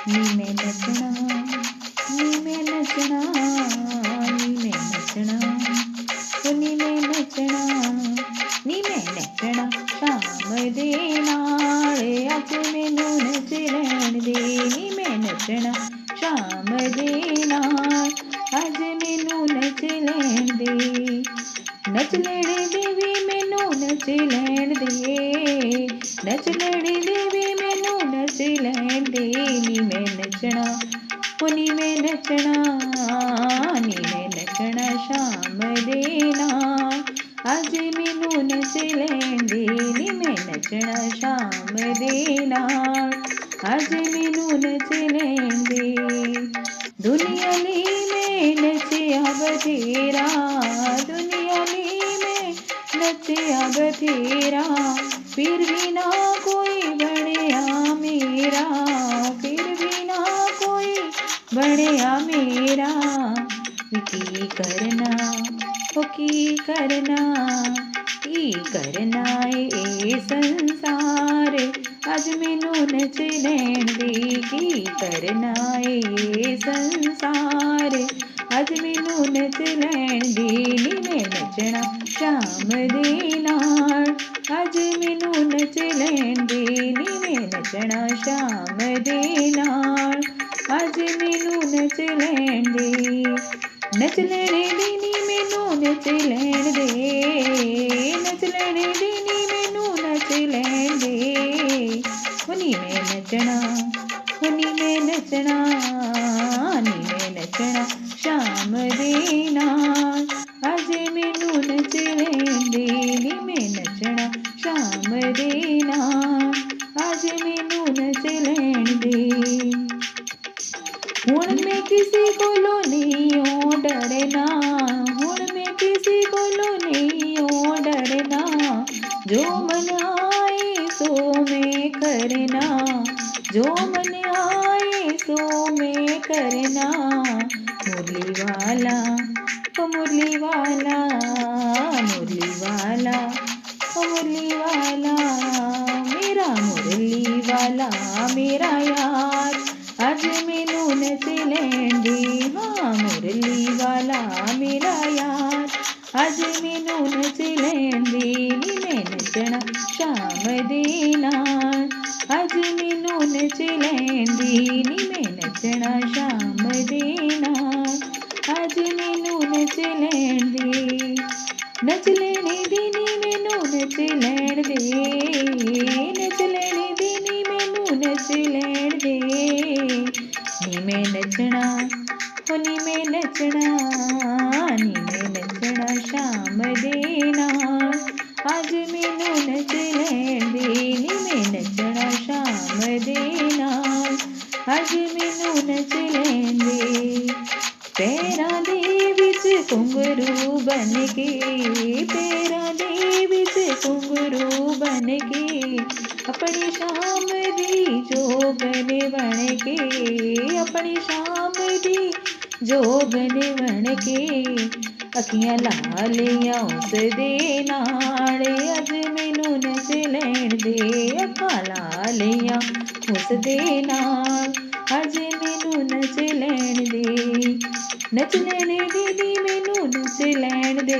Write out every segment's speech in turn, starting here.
नी मैं नचना, नी मैं नचना, नी मैं नचना, नी मैं नचना, नी मैं नचना। शाम दे नाल अज मैनू नच लैण दे, नी मैं नचना। शाम दे नाल अज मैनू नच लैण दे, नच लैण दे वी मैनू नच लैण दे, नच लैण दे वी मैनू नच लैण दे। नी मैं नचना, नी मैं नचना, नी मैं नचना। शाम दे नाल अज मैनू नच लैण दे, नी मैं नचना। शाम दे नाल अज मैनू नच लैण दे। दुनिया ली मैं नचिया बथेरा, दुनिया ली मैं नचिया बथेरा, फिर भी ना कोई बणिया मेरा, फिर भी ना कोई बणिया मेरा। की करना, ओ की करना, की करना ए संसार अज मैनू नच लैण दे। की करना ए संसार अज मैनू नच लैण दे। नी मैं नचना शाम दे नाल अज मैनू नच लैण दे, नी मैं नचना शाम दे नाल अज मैनू नच लैण दे। नच लैण दे नी मैनू नच लैण दे, नच लैण दे नी मैनू नच लैण दे। नी मैं नचना, नी मैं नचना, नी मैं नचना। शाम दे नाल अज मैनू नच लैण दे, नी मैं नचना शाम दे नाल अज मैनू नच लैण दे। हुण मैं किसी कोलों नहीं डरना, हुण मैं किसी कोलों नहीं डरना, जो मन आए सो मैं करना, जो मन आए सो मैं करना। मुरली वाला, ओ मुरली वाला, मुरली वाला, ओ मुरली वाला, मेरा मुरली वाला मेरा यार अज मैनू नच लैण दे। हाँ मुरली वाला मेरा यार अज मैनू नच लैण दे। नी मैं नचना शाम दे नाल अज मैनू नच लैण दे, नी मैं नचना शाम दे नाल अज मैनू नच लैण दे। नच लैण दे नी मैनू नच लैण दे, नच लैण दे नी मैनू नच लैण दे। नी मैं नचना, नी मैं नचना, नी मैं नचना शाम दे नाल अज मैनू नच लैण दे। नी मैं नचना शाम दे नाल अज मैनू नच लैण दे। पैरां दे विच घुंघरू बन के, पैरां दे विच घुंघरू बन के, अपनी शाम दी जोगन बन के, अपनी शाम दी जोगन बन के। अखियां ला लियां उस दे नाल अज मैनू नच लैण दे। अखां ला लियां उस दे नाल अज मैनू नच लैण दे। नच लैण दे नी मैनू नच लैण दे,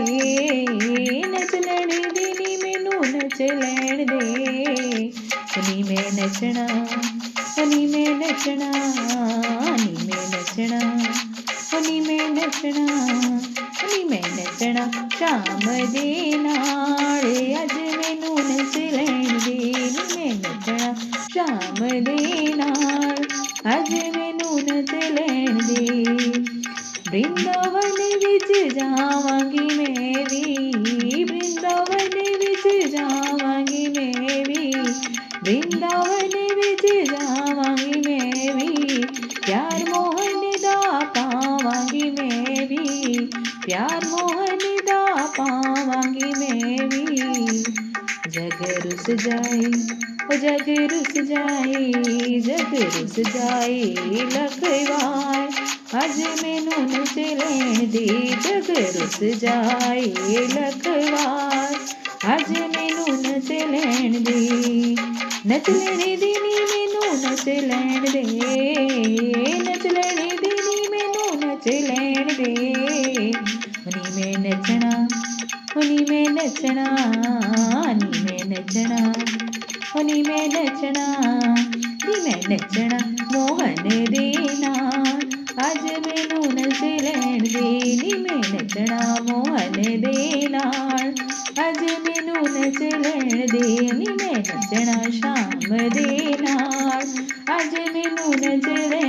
नच लैण दे नी मैनू नच लैण दे। नी मैं नचना, नी मैं नचना, नी मैं नचना, नी मैं नचना, नी मैं नचना शाम दे नाल अज मैनू नच लैण दे। नी मैं नचना शाम दे नाल अज मैनू नच लैण दे। वृंदावन विच जावांगी मैं भी, वृंदावन विच जावांगी मैं भी, वृंदावन विच जावांगी मैं भी। प्यार मोहन दा पावांगी मैं भी, प्यार मोहन दा पावांगी मैं भी। जग रुस जाए, ओ जग रुस जाए, जग रुस जाए लख वार अज मैनू नच लैण दे। जग रुस जाए लख वार अज मैनू नच लैण दे। नच लैण दे नी मैनू नच लैण दे, ਨੱਚ ਲੈਣ ਦੇ। ਨੀ ਮੈਂ ਨੱਚਣਾ, ਨੀ ਮੈਂ ਨੱਚਣਾ, ਨੀ ਮੈਂ ਨੱਚਣਾ, ਨੀ ਮੈਂ ਨੱਚਣਾ, ਨੀ ਮੈਂ ਨੱਚਣਾ ਮੋਹਨ ਦੇ ਨਾਲ। ਅੱਜ ਮੈਨੂੰ ਨੱਚ ਲੈਣ ਦੇ, ਨੀ ਮੈਂ ਨੱਚਣਾ ਮੋਹਨ ਦੇ ਨਾਲ। ਅੱਜ ਮੈਨੂੰ ਨੱਚ ਲੈਣ ਦੇ, ਨੀ ਮੈਂ ਨੱਚਣਾ ਸ਼ਾਮ ਦੇ ਨਾਲ। ਅੱਜ ਮੈਨੂੰ ਨੱਚ ਲੈਣ